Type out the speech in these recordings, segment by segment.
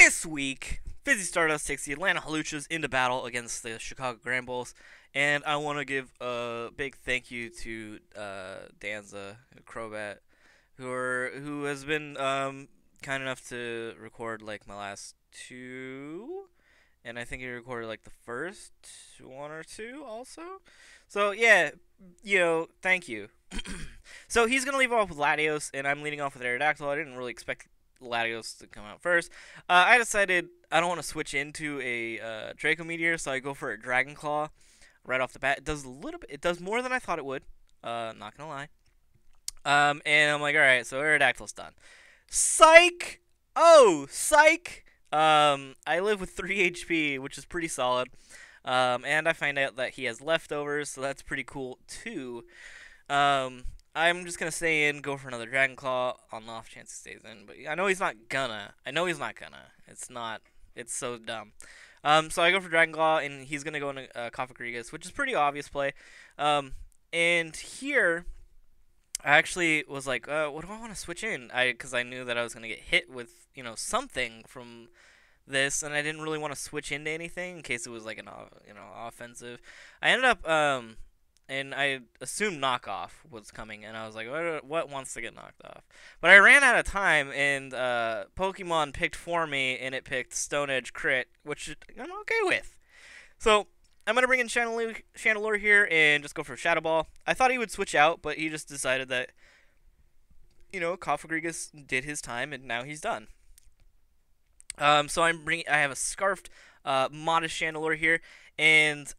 This week, Fizzy Stardust takes the Atlanta Hawluchas into battle against the Chicago Granbulls, and I want to give a big thank you to Danza Crobat, who has been kind enough to record like my last two, and I think he recorded like the first one or two also. So yeah, thank you. So he's gonna leave off with Latios, and I'm leading off with Aerodactyl. I didn't really expect Latios to come out first. I decided I don't want to switch into a Draco Meteor, so I go for a Dragon Claw right off the bat. It does a little bit. It does more than I thought it would. Not gonna lie. And I'm like, all right, so Aerodactyl's done. Psych! Oh, psych! I live with 3 HP, which is pretty solid. And I find out that he has leftovers, so that's pretty cool too. I'm just gonna stay in, go for another Dragon Claw on the off chance he stays in, but I know he's not gonna. It's not. It's so dumb. So I go for Dragon Claw, and he's gonna go into Kofagrigus, which is pretty obvious play. And here, I actually was like, what do I want to switch in? Because I knew that I was gonna get hit with something from this, and I didn't really want to switch into anything in case it was like an offensive. I ended up and I assumed knockoff was coming, and I was like, what wants to get knocked off? But I ran out of time, and Pokemon picked for me, and it picked Stone Edge Crit, which I'm okay with. So I'm gonna bring in Chandelure here and just go for Shadow Ball. I thought he would switch out, but he just decided that Kofagrigus did his time, and now he's done. So I have a Scarfed Modest Chandelure here, and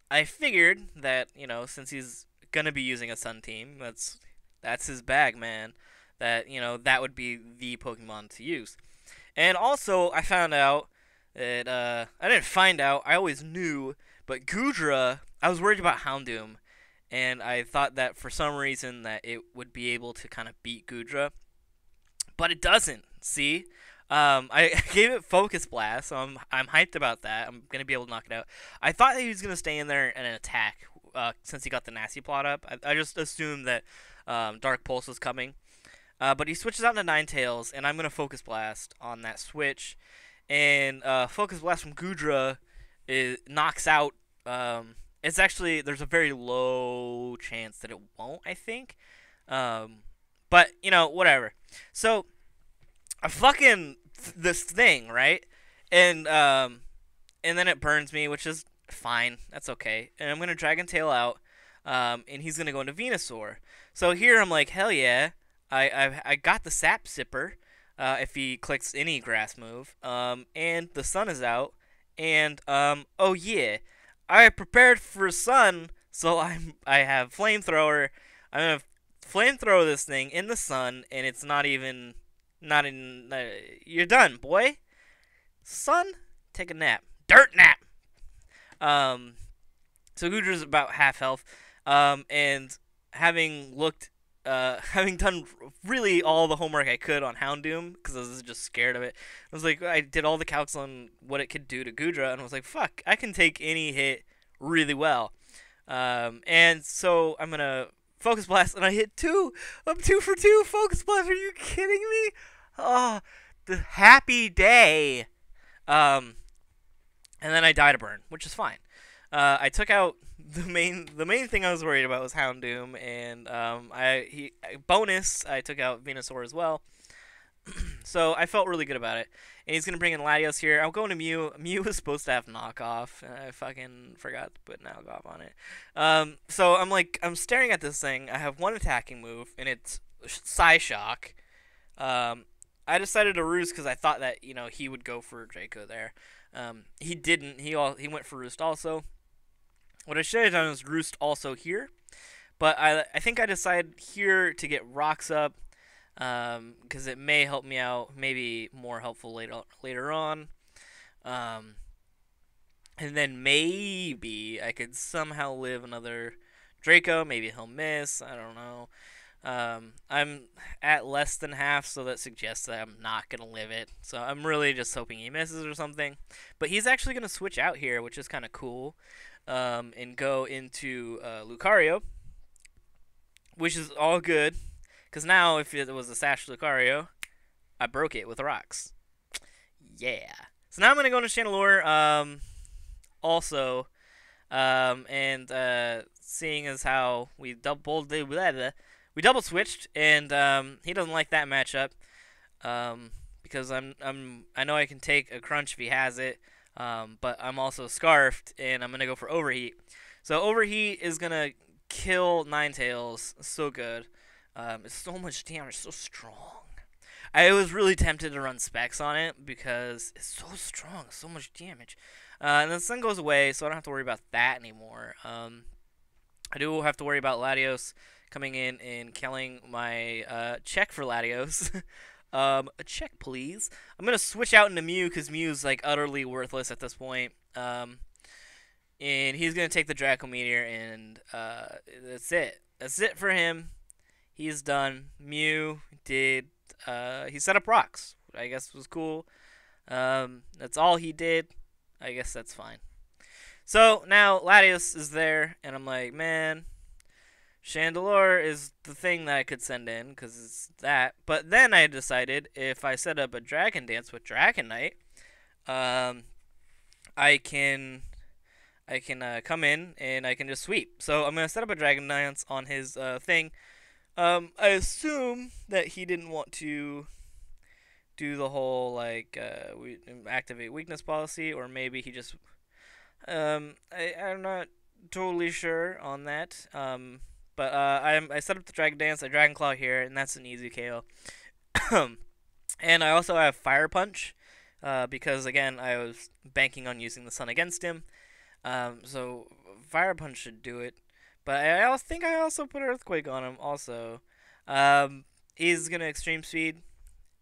I figured that, since he's gonna be using a Sun Team, that's his bag, man. That, that would be the Pokemon to use. And also, I found out that, I didn't find out, I always knew, but Goodra, I was worried about Houndoom, and I thought that for some reason that it would be able to kind of beat Goodra, but it doesn't, see? I gave it Focus Blast, so I'm hyped about that. I'm gonna be able to knock it out. I thought that he was gonna stay in there and attack, since he got the Nasty Plot up. I just assumed that Dark Pulse was coming, but he switches out to Ninetales, and I'm gonna Focus Blast on that switch, and Focus Blast from Goodra knocks out. It's actually, there's a very low chance that it won't, I think, but whatever. So I fucking this thing, right? And then it burns me, which is fine. That's okay. And I'm gonna Dragon Tail out, and he's gonna go into Venusaur. So here I'm like, hell yeah, I got the Sap Sipper, if he clicks any grass move. And the sun is out, and oh yeah, I prepared for sun, so I have Flamethrower. I'm gonna flamethrow this thing in the sun, and it's not in. You're done, boy. Son, take a nap. Dirt nap. So Goodra's about half health. And having done really all the homework I could on Houndoom, because I was just scared of it. I was like, I did all the calcs on what it could do to Goodra, and I was like, fuck, I can take any hit really well. And so I'm gonna Focus Blast, and I hit 2. I'm 2 for 2. Focus Blast, are you kidding me? Oh, the happy day. And then I died a burn, which is fine. I took out the main thing I was worried about was Houndoom, and bonus, I took out Venusaur as well. So I felt really good about it. And he's gonna bring in Latios here. I'll go into Mew. Mew was supposed to have knockoff, and I fucking forgot to put knockoff on it. So I'm staring at this thing. I have one attacking move, and it's Psyshock. I decided to Roost because I thought that he would go for Draco there. He didn't. He went for Roost also. What I should have done was Roost also here, but I think I decided here to get Rocks up, because it may help me out, maybe more helpful later on. And then maybe I could somehow live another Draco. Maybe he'll miss. I don't know. I'm at less than half, so that suggests that I'm not going to live it. So I'm really just hoping he misses or something. But he's actually going to switch out here, which is kind of cool, and go into Lucario, which is all good. Because now, if it was a Sash Lucario, I broke it with rocks. Yeah. So now I'm gonna go into Chandelure. Also, and seeing as how we double switched, and he doesn't like that matchup. Because I know I can take a crunch if he has it. But I'm also scarfed, and I'm gonna go for overheat. So overheat is gonna kill Ninetales. So good. It's so much damage, so strong. I was really tempted to run specs on it because it's so strong, so much damage. And then the sun goes away, so I don't have to worry about that anymore. I do have to worry about Latios coming in and killing my check for Latios. A check, please. I'm gonna switch out into Mew because Mew's like utterly worthless at this point. And he's gonna take the Draco Meteor, and that's it. That's it for him. He's done. Mew did. He set up rocks. I guess was cool. That's all he did. I guess that's fine. So now Latios is there, and I'm like, man, Chandelure is the thing that I could send in because it's that. But then I decided if I set up a Dragon Dance with Dragonite, I can come in and I can just sweep. So I'm gonna set up a Dragon Dance on his thing. I assume that he didn't want to do the whole like we activate weakness policy, or maybe he just I'm not totally sure on that. But I set up the Dragon Dance, I Dragon Claw here, and that's an easy KO. And I also have Fire Punch, because again I was banking on using the Sun against him. So Fire Punch should do it. But I also think I also put Earthquake on him also. He's gonna Extreme Speed,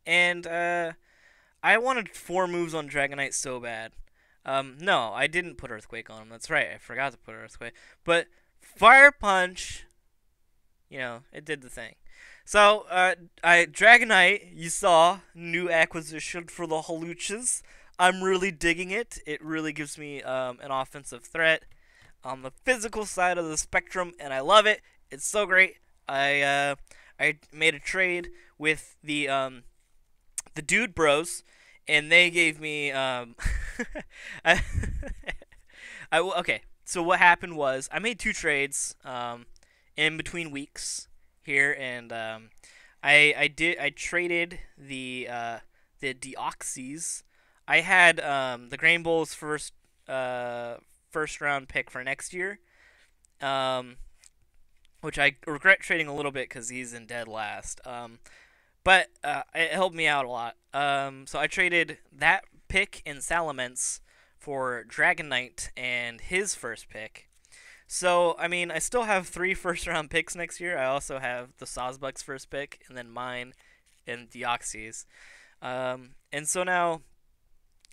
and I wanted 4 moves on Dragonite so bad. No, I didn't put Earthquake on him. That's right, I forgot to put Earthquake. But Fire Punch, you know, it did the thing. So, Dragonite, you saw, new acquisition for the Hawluchas. I'm really digging it. It really gives me an offensive threat on the physical side of the spectrum, and I love it. It's so great. I made a trade with the Dude Bros, and they gave me okay. So what happened was I made 2 trades in between weeks here, and I traded the Deoxys. I had the Granbulls first round pick for next year, which I regret trading a little bit because he's in dead last. But it helped me out a lot. So I traded that pick in Salamence for Dragonite and his first pick. So, I mean, I still have 3 first-round picks next year. I also have the Sawsbuck's first pick, and then mine and Deoxys. And so now,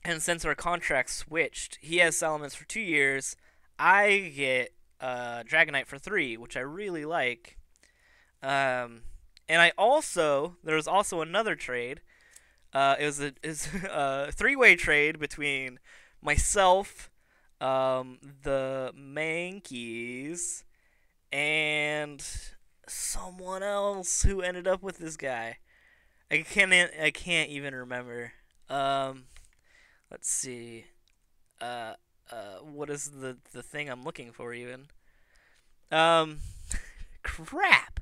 and since our contract switched, he has Salamence for 2 years. I get Dragonite for 3, which I really like. And I also, there was also another trade. It was a 3-way trade between myself, the Mankeys, and someone else who ended up with this guy. I can't even remember. Let's see. What is the thing I'm looking for even? Crap.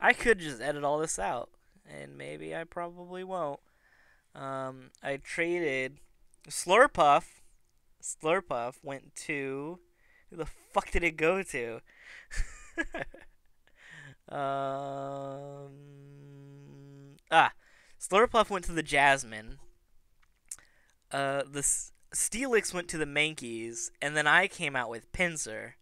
I could just edit all this out, and maybe I probably won't. I traded Slurpuff. Slurpuff went to... Who the fuck did it go to? Slurpuff went to the Jasmine. The Steelix went to the Mankeys, and then I came out with Pinsir,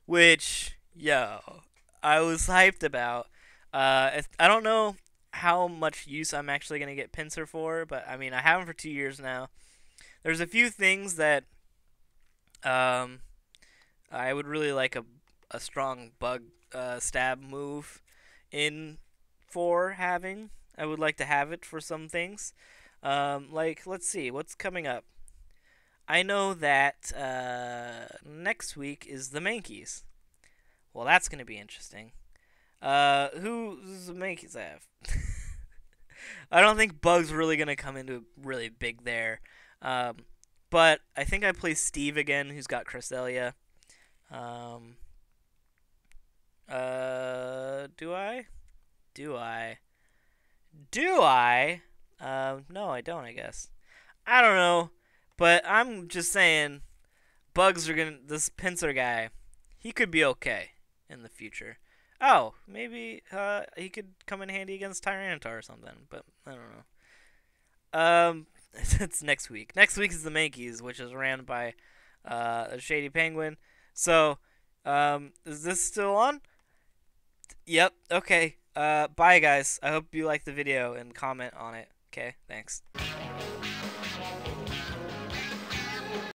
which, yo, I was hyped about. I don't know how much use I'm actually going to get Pinsir for, but I mean, I have him for 2 years now. There's a few things that I would really like a strong bug stab move in for having. I would like to have it for some things. Like, let's see, what's coming up? I know that next week is the Mankeys. Well, that's going to be interesting. Who does the Mankeys have? I don't think Bug's really gonna come into really big there. Um, but I think I play Steve again, who's got Cresselia. Um, do I? Do I? Do I? No, I don't. I guess. I don't know, but I'm just saying, Bugs are gonna. This Pinsir guy, he could be okay in the future. Oh, maybe he could come in handy against Tyranitar or something, but I don't know. It's next week. Next week is the Mankeys, which is ran by a Shady Penguin. So, is this still on? Yep. Okay. Bye, guys. I hope you like the video and comment on it. Okay. Thanks.